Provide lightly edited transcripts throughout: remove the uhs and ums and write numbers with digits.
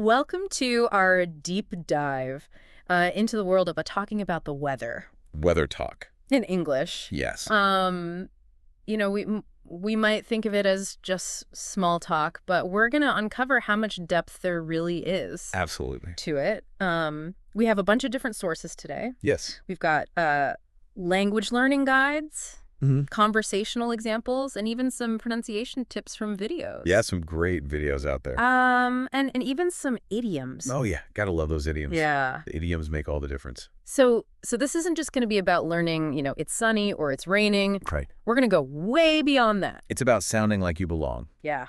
Welcome to our deep dive into the world of talking about the weather Weather talk. in English. Yes. We might think of it as just small talk, but we're going to uncover how much depth there really is Absolutely. to it. We have a bunch of different sources today. Yes. We've got language learning guides, Mm-hmm. conversational examples, and even some pronunciation tips from videos. Yeah, some great videos out there. And even some idioms. Oh, yeah. Gotta love those idioms. Yeah. The idioms make all the difference. So this isn't just going to be about learning, it's sunny or it's raining. Right. We're going to go way beyond that. It's about sounding like you belong. Yeah,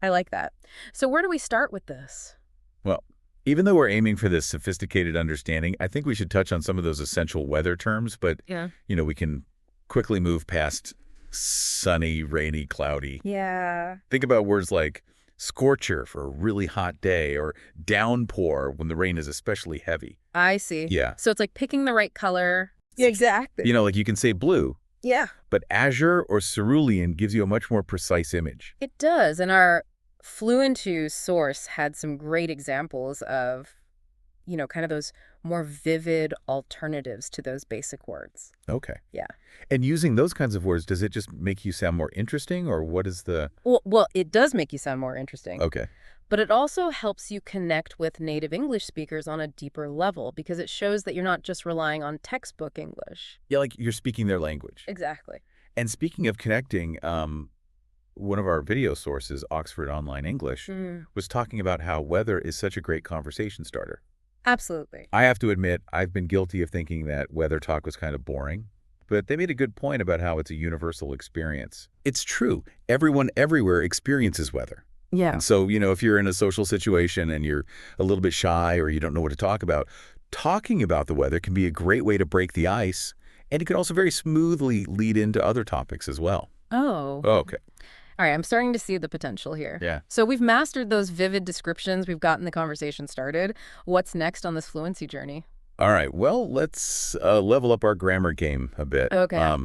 I like that. So where do we start with this? Well, even though we're aiming for this sophisticated understanding, I think we should touch on some of those essential weather terms, but, Yeah. We can quickly move past sunny, rainy, cloudy. Yeah. Think about words like scorcher for a really hot day or downpour when the rain is especially heavy. I see. Yeah. So it's like picking the right color. Yeah, exactly. Like you can say blue, Yeah. but azure or cerulean gives you a much more precise image. It does. And our Fluentu source had some great examples of, kind of those more vivid alternatives to those basic words. Okay. Yeah. And using those kinds of words, does it just make you sound more interesting, or what is the... Well, it does make you sound more interesting. Okay. But it also helps you connect with native English speakers on a deeper level because it shows that you're not just relying on textbook English. Yeah, like you're speaking their language. Exactly. And speaking of connecting, one of our video sources, Oxford Online English, was talking about how weather is such a great conversation starter. Absolutely. I have to admit, I've been guilty of thinking that weather talk was kind of boring, but they made a good point about how it's a universal experience. It's true. Everyone everywhere experiences weather. Yeah. And so, if you're in a social situation and you're a little bit shy or you don't know what to talk about, talking about the weather can be a great way to break the ice, and it can also very smoothly lead into other topics as well. Oh. Oh, okay. All right, I'm starting to see the potential here. Yeah. So we've mastered those vivid descriptions. We've gotten the conversation started. What's next on this fluency journey? All right. Well, let's level up our grammar game a bit. Okay.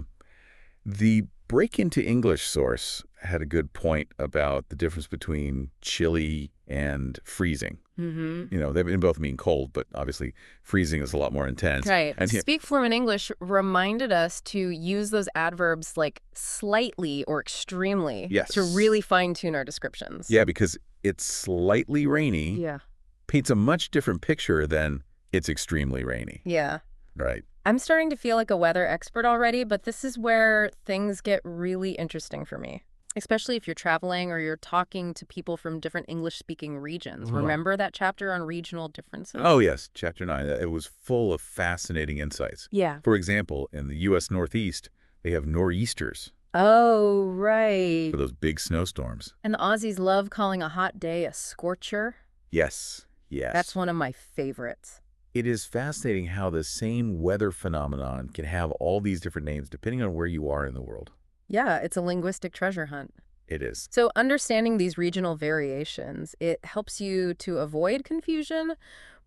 The Break into English source had a good point about the difference between chilly and freezing. Mm-hmm. They both mean cold, but obviously freezing is a lot more intense. Right. And Speak Fluent English reminded us to use those adverbs like slightly or extremely to really fine-tune our descriptions. Yeah, because it's slightly rainy Yeah. paints a much different picture than it's extremely rainy. Yeah. Right. I'm starting to feel like a weather expert already, but this is where things get really interesting for me, especially if you're traveling or you're talking to people from different English-speaking regions. Remember that chapter on regional differences? Oh, yes. Chapter 9. It was full of fascinating insights. Yeah. For example, in the U.S. Northeast, they have nor'easters Oh, right. for those big snowstorms. And the Aussies love calling a hot day a scorcher. Yes. Yes. That's one of my favorites. It is fascinating how the same weather phenomenon can have all these different names depending on where you are in the world. Yeah, it's a linguistic treasure hunt. It is. So understanding these regional variations, it helps you to avoid confusion,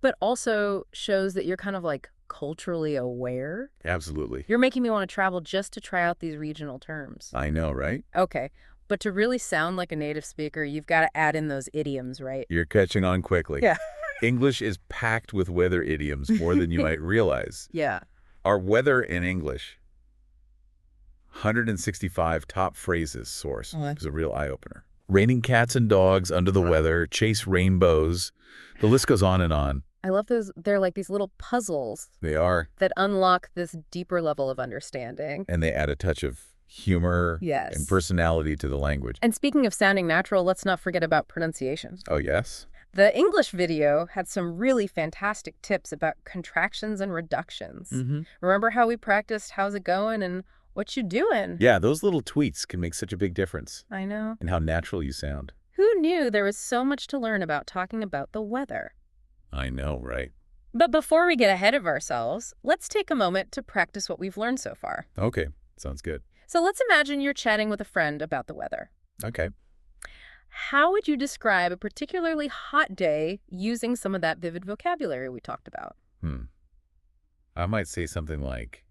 but also shows that you're kind of like culturally aware. Absolutely. You're making me want to travel just to try out these regional terms. I know, right? Okay, but to really sound like a native speaker, you've got to add in those idioms, right? You're catching on quickly. Yeah. English is packed with weather idioms more than you might realize. Yeah. Our Weather in English 165 top phrases source is a real eye-opener. Raining cats and dogs under the weather, chase rainbows. The list goes on and on. I love those. They're like these little puzzles They are. that unlock this deeper level of understanding. And they add a touch of humor Yes. and personality to the language. And speaking of sounding natural, let's not forget about pronunciation. Oh, yes? The English video had some really fantastic tips about contractions and reductions. Remember how we practiced how's it going and what you doing? Yeah, those little tweets can make such a big difference I know. in how natural you sound. Who knew there was so much to learn about talking about the weather? I know, right? But before we get ahead of ourselves, let's take a moment to practice what we've learned so far. Okay, sounds good. So let's imagine you're chatting with a friend about the weather. Okay. How would you describe a particularly hot day using some of that vivid vocabulary we talked about? I might say something like,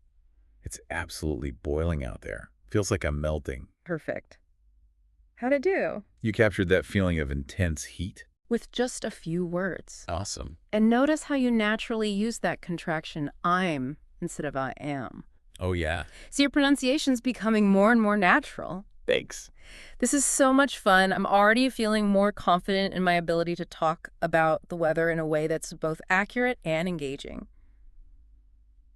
it's absolutely boiling out there. Feels like I'm melting. Perfect. How'd it do? You captured that feeling of intense heat. with just a few words. Awesome. And notice how you naturally use that contraction I'm instead of I am. Oh, yeah. So your pronunciation's becoming more and more natural. Thanks. This is so much fun. I'm already feeling more confident in my ability to talk about the weather in a way that's both accurate and engaging.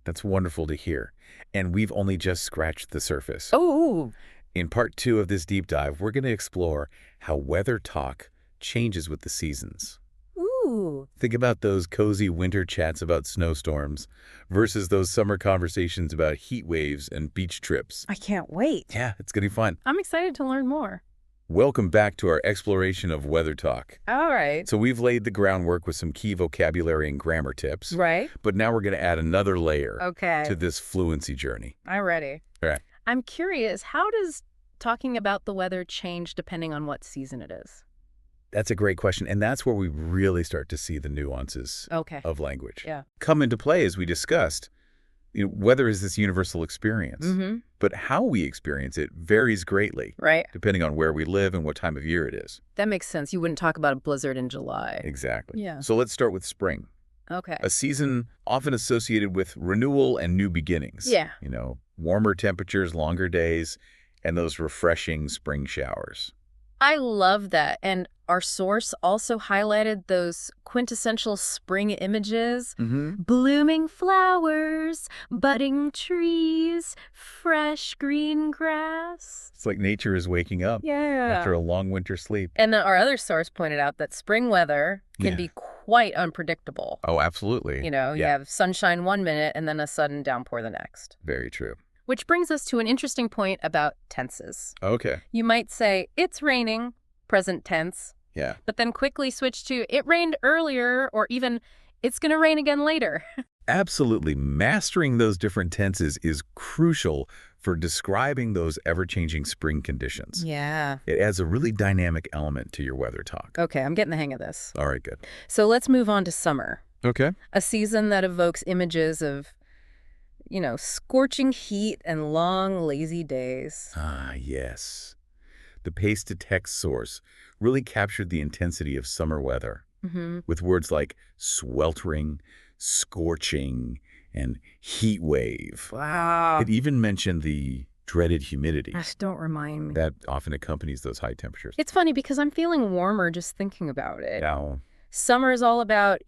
That's wonderful to hear. And we've only just scratched the surface. Oh, In part 2 of this deep dive, we're going to explore how weather talk changes with the seasons. ooh. Think about those cozy winter chats about snowstorms versus those summer conversations about heat waves and beach trips. I can't wait. Yeah, it's going to be fun. I'm excited to learn more. Welcome back to our exploration of weather talk. All right. So we've laid the groundwork with some key vocabulary and grammar tips, Right? but now we're going to add another layer Okay. to this fluency journey. I'm ready. All right. I'm curious, how does talking about the weather change depending on what season it is? That's a great question, and that's where we really start to see the nuances Okay. of language Yeah. come into play, as we discussed. Weather is this universal experience, but how we experience it varies greatly, Right. depending on where we live and what time of year it is. That makes sense. You wouldn't talk about a blizzard in July. Exactly. Yeah. So let's start with spring, Okay. a season often associated with renewal and new beginnings. Yeah. Warmer temperatures, longer days, and those refreshing spring showers. I love that. And our source also highlighted those quintessential spring images. Blooming flowers, budding trees, fresh green grass. It's like nature is waking up after a long winter sleep. And our other source pointed out that spring weather can be quite unpredictable. Oh, absolutely. You have sunshine one minute and then a sudden downpour the next. Very true. Which brings us to an interesting point about tenses. Okay. You might say, it's raining, present tense, Yeah. but then quickly switch to, it rained earlier, or even, it's going to rain again later. Absolutely. Mastering those different tenses is crucial for describing those ever-changing spring conditions. Yeah. It adds a really dynamic element to your weather talk. Okay, I'm getting the hang of this. All right, good. So let's move on to summer, Okay. a season that evokes images of, scorching heat and long, lazy days. Ah, yes. The paste-to-text source really captured the intensity of summer weather with words like sweltering, scorching, and heat wave. Wow. It even mentioned the dreaded humidity Gosh, don't remind me. that often accompanies those high temperatures. It's funny because I'm feeling warmer just thinking about it. Now, Summer is all about,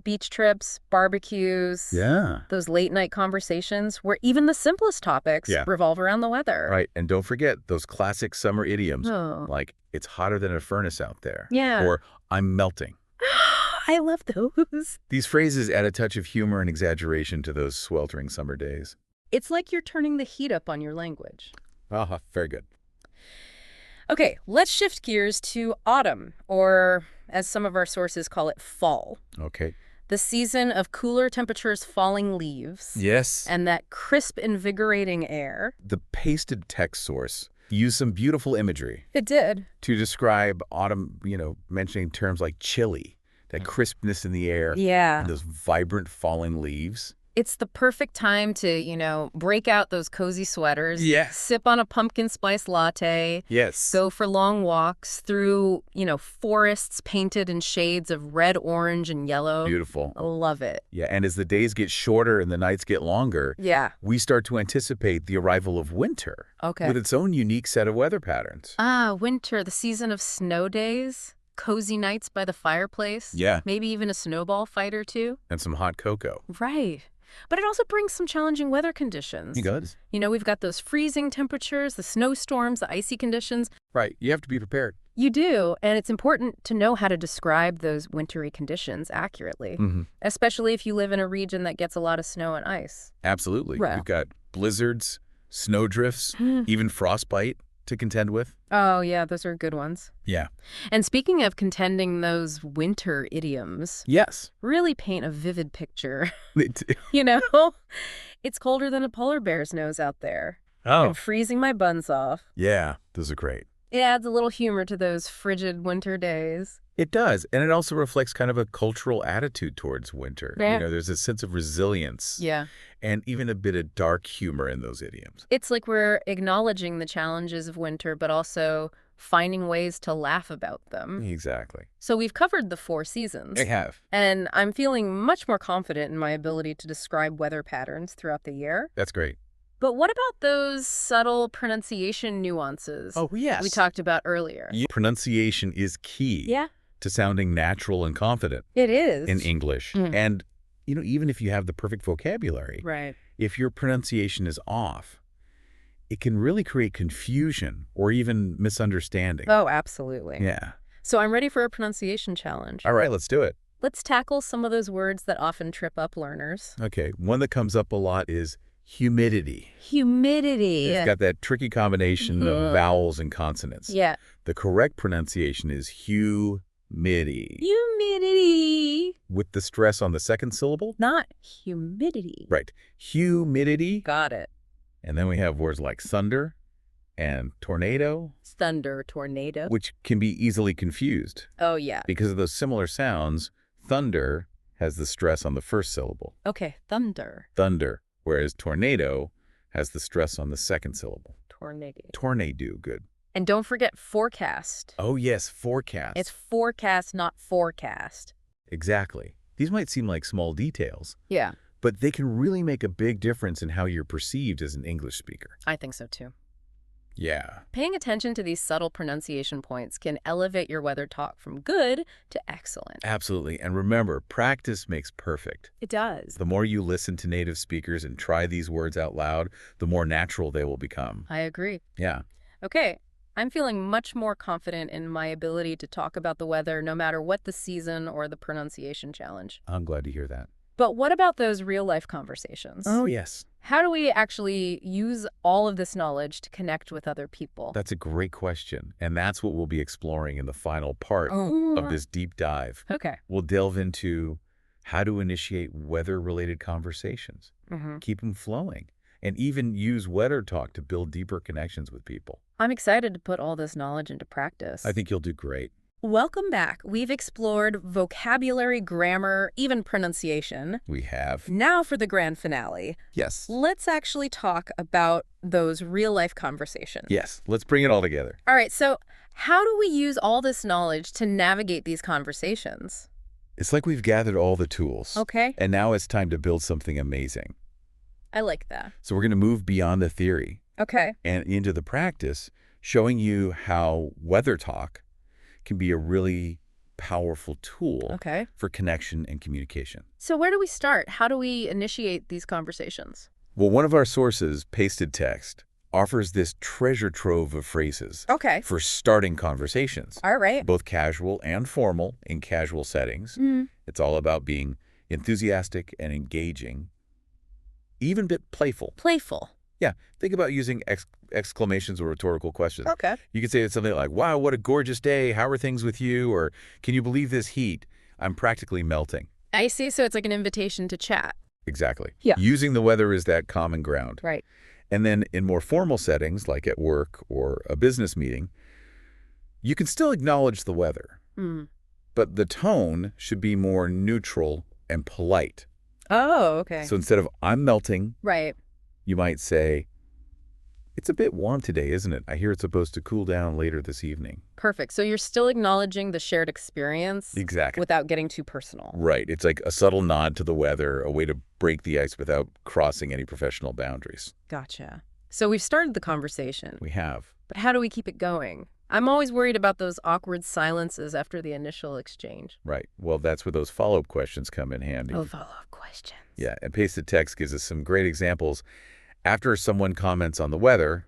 beach trips, barbecues, yeah. those late night conversations where even the simplest topics revolve around the weather. Right, and don't forget those classic summer idioms Oh. like, it's hotter than a furnace out there. Yeah. Or, I'm melting. I love those. These phrases add a touch of humor and exaggeration to those sweltering summer days. It's like you're turning the heat up on your language. Aha, very good. Okay, let's shift gears to autumn, or as some of our sources call it, fall. Okay. The season of cooler temperatures, falling leaves, Yes. and that crisp, invigorating air. The pasted text source used some beautiful imagery It did. to describe autumn, mentioning terms like chilly, that crispness in the air, Yeah. and those vibrant falling leaves. It's the perfect time to, break out those cozy sweaters, Yes. sip on a pumpkin spice latte, Yes. go for long walks through, forests painted in shades of red, orange, and yellow. Beautiful. I love it. Yeah, and as the days get shorter and the nights get longer, Yeah. we start to anticipate the arrival of winter Okay. with its own unique set of weather patterns. Winter, the season of snow days, cozy nights by the fireplace. Yeah. Maybe even a snowball fight or two. And some hot cocoa. Right. But it also brings some challenging weather conditions. It does. We've got those freezing temperatures, the snowstorms, the icy conditions. Right. You have to be prepared. You do, and it's important to know how to describe those wintry conditions accurately, especially if you live in a region that gets a lot of snow and ice. Absolutely. Right. We've got blizzards, snowdrifts, even frostbite to contend with. Oh, yeah, those are good ones. Yeah. And speaking of contending those winter idioms, Yes. really paint a vivid picture. They do. It's colder than a polar bear's nose out there. Oh. I'm freezing my buns off. Yeah. Those are great. It adds a little humor to those frigid winter days. It does. And it also reflects kind of a cultural attitude towards winter. Yeah. There's a sense of resilience. Yeah. And even a bit of dark humor in those idioms. It's like we're acknowledging the challenges of winter, but also finding ways to laugh about them. Exactly. So we've covered the 4 seasons. I have. And I'm feeling much more confident in my ability to describe weather patterns throughout the year. That's great. But what about those subtle pronunciation nuances Yes. we talked about earlier? Pronunciation is key to sounding natural and confident It is. in English. And, even if you have the perfect vocabulary, if your pronunciation is off, it can really create confusion or even misunderstanding. Oh, absolutely. Yeah. So I'm ready for a pronunciation challenge. All right, let's do it. Let's tackle some of those words that often trip up learners. Okay, one that comes up a lot is humidity. Humidity. It's got that tricky combination of vowels and consonants. Yeah. The correct pronunciation is humidity. Humidity. With the stress on the second syllable? Not humidity. Right. Humidity. Got it. And then we have words like thunder and tornado. Thunder, tornado. Which can be easily confused. Oh, yeah. Because of those similar sounds, thunder has the stress on the first syllable. Okay, thunder. Thunder. Whereas tornado has the stress on the second syllable. Tornado. Tornado, good. And don't forget forecast. Oh, yes, forecast. It's forecast, not forecast. Exactly. These might seem like small details. Yeah. But they can really make a big difference in how you're perceived as an English speaker. I think so, too. Yeah. Paying attention to these subtle pronunciation points can elevate your weather talk from good to excellent. Absolutely. And remember, practice makes perfect. It does. The more you listen to native speakers and try these words out loud, the more natural they will become. I agree. Yeah. Okay. I'm feeling much more confident in my ability to talk about the weather no matter what the season or the pronunciation challenge. I'm glad to hear that. But what about those real-life conversations? Oh, yes. How do we actually use all of this knowledge to connect with other people? That's a great question. And that's what we'll be exploring in the final part of this deep dive. Okay. We'll delve into how to initiate weather-related conversations, keep them flowing, and even use weather talk to build deeper connections with people. I'm excited to put all this knowledge into practice. I think you'll do great. Welcome back. We've explored vocabulary, grammar, even pronunciation. We have. Now for the grand finale. Yes. Let's actually talk about those real-life conversations. Yes. Let's bring it all together. All right, so how do we use all this knowledge to navigate these conversations? It's like we've gathered all the tools. Okay. And now it's time to build something amazing. I like that. So we're going to move beyond the theory. Okay. And into the practice, showing you how weather talk can be a really powerful tool for connection and communication. So where do we start? How do we initiate these conversations? Well, one of our sources, Pasted Text, offers this treasure trove of phrases for starting conversations. All right. Both casual and formal in casual settings. It's all about being enthusiastic and engaging, even a bit playful. Playful. Yeah. Think about using exclamations or rhetorical questions. Okay. You could say something like, wow, what a gorgeous day. How are things with you? Or can you believe this heat? I'm practically melting. I see. So it's like an invitation to chat. Exactly. Yeah. Using the weather as that common ground. Right. And then in more formal settings, like at work or a business meeting, you can still acknowledge the weather. But the tone should be more neutral and polite. Oh, okay. So instead of I'm melting, right. You might say, it's a bit warm today, isn't it? I hear it's supposed to cool down later this evening. Perfect. So you're still acknowledging the shared experience. Exactly. Without getting too personal. Right. It's like a subtle nod to the weather, a way to break the ice without crossing any professional boundaries. Gotcha. So we've started the conversation. We have. But how do we keep it going? I'm always worried about those awkward silences after the initial exchange. Right. Well, that's where those follow-up questions come in handy. Oh, follow-up questions. Yeah. And Pasted Text gives us some great examples. After someone comments on the weather,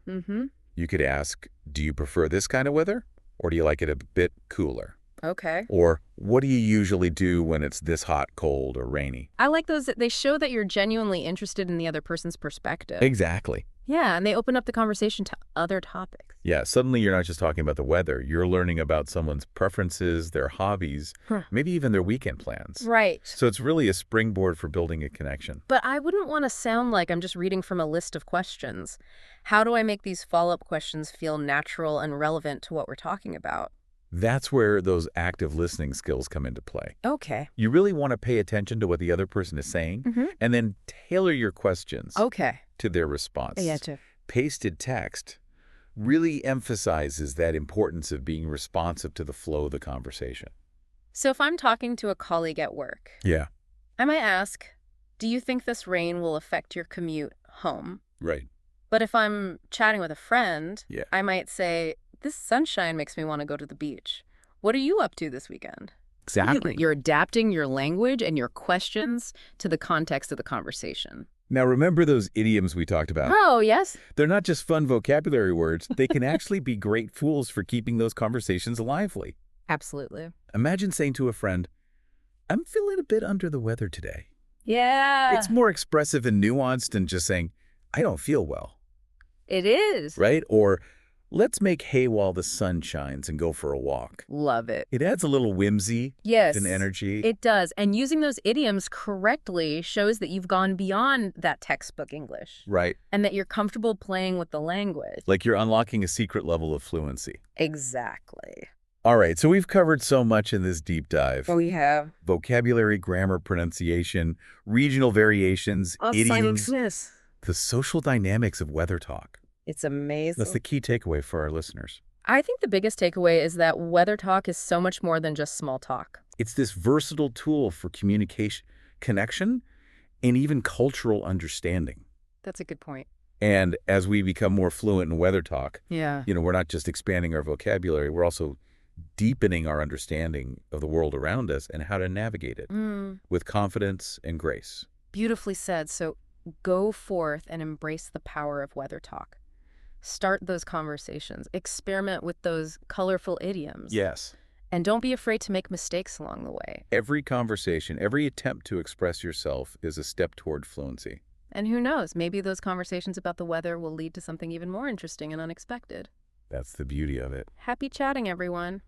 you could ask, do you prefer this kind of weather? Or do you like it a bit cooler? Okay. Or what do you usually do when it's this hot, cold, or rainy? I like those. They show that you're genuinely interested in the other person's perspective. Exactly. Yeah, and they open up the conversation to other topics. Yeah, suddenly you're not just talking about the weather. You're learning about someone's preferences, their hobbies, maybe even their weekend plans. Right. So it's really a springboard for building a connection. But I wouldn't want to sound like I'm just reading from a list of questions. How do I make these follow-up questions feel natural and relevant to what we're talking about? That's where those active listening skills come into play. Okay. You really want to pay attention to what the other person is saying and then tailor your questions to their response. Gotcha. Pasted Text really emphasizes that importance of being responsive to the flow of the conversation. So if I'm talking to a colleague at work, Yeah, I might ask, do you think this rain will affect your commute home? right. But if I'm chatting with a friend, Yeah, I might say, this sunshine makes me want to go to the beach. What are you up to this weekend? exactly. You're adapting your language and your questions to the context of the conversation. Now, remember those idioms we talked about? Oh, yes. They're not just fun vocabulary words. They can actually be great tools for keeping those conversations lively. Absolutely. Imagine saying to a friend, I'm feeling a bit under the weather today. Yeah. It's more expressive and nuanced than just saying, I don't feel well, It is. right? Or, let's make hay while the sun shines and go for a walk. Love it. It adds a little whimsy Yes. and energy. It does. And using those idioms correctly shows that you've gone beyond that textbook English. Right. And that you're comfortable playing with the language. Like you're unlocking a secret level of fluency. Exactly. All right, so we've covered so much in this deep dive. We have. Vocabulary, grammar, pronunciation, regional variations, idioms, the social dynamics of weather talk. It's amazing. That's the key takeaway for our listeners. I think the biggest takeaway is that weather talk is so much more than just small talk. It's this versatile tool for communication, connection, and even cultural understanding. That's a good point. And as we become more fluent in weather talk, Yeah. we're not just expanding our vocabulary, we're also deepening our understanding of the world around us and how to navigate it with confidence and grace. Beautifully said. So go forth and embrace the power of weather talk. Start those conversations. Experiment with those colorful idioms. Yes. And don't be afraid to make mistakes along the way. Every conversation, every attempt to express yourself is a step toward fluency. And who knows, maybe those conversations about the weather will lead to something even more interesting and unexpected. That's the beauty of it. Happy chatting, everyone.